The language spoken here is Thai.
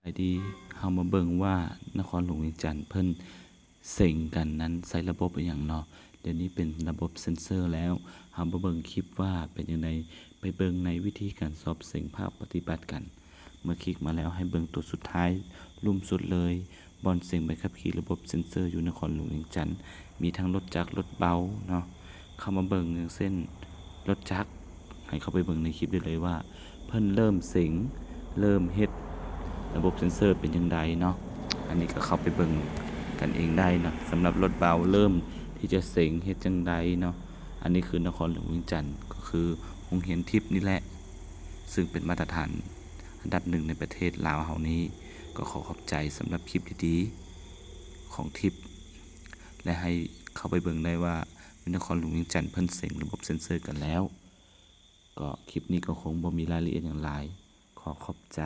ไอดีเฮามาเบิ่งว่านครหลวงเวียงจันทน์เพิ่นเซ็งกันนั้นใช้ระบบอิหยังเนาะเดี๋ยวนี้เป็นระบบเซ็นเซอร์แล้วเฮามาเบิ่งคลิปว่าเป็นจังไดไปเบิ่งในวิธีการสอบเซ็งภาคปฏิบัติกัน เมื่อคลิกมาแล้วให้เบิ่งตัวสุดท้ายลุ่มสุดเลยบอนเซ็งใบขับขี่ระบบเซ็นเซอร์อยู่นครหลวงเวียงจันทน์มีทั้งรถจักรรถเบาเนาะเข้ามาเบิ่งอย่างเส้นรถจักรให้เข้าไปเบิ่งในคลิปได้เลยว่า เพิ่นเริ่มเซ็งเริ่มเฮ็ดระบบเซ็นเซอร์เป็นจังไดเนาะอันนี้ก็เข้าไปเบิ่งกันเองได้เนาะสำหรับรถเบาเริ่มที่จะเซ็งเฮ็ดจังไดเนาะอันนี้คือนครหลวงเวียงจันทน์ก็คือโรงเรียนทิพย์นี่แหละซึ่งเป็นมาตรฐานอันดับหนึ่งในประเทศลาวเฮานี้ก็ขอขอบใจสำหรับคลิปดีๆของทิพย์และให้เข้าไปเบิ่งได้ว่าวินครหลวงเวียงจันทน์เพิ่นเซ็งระบบเซ็นเซอร์กันแล้วก็คลิปนี้ก็คงบ่มีรายละเอียดอย่างหลายขอขอบใจ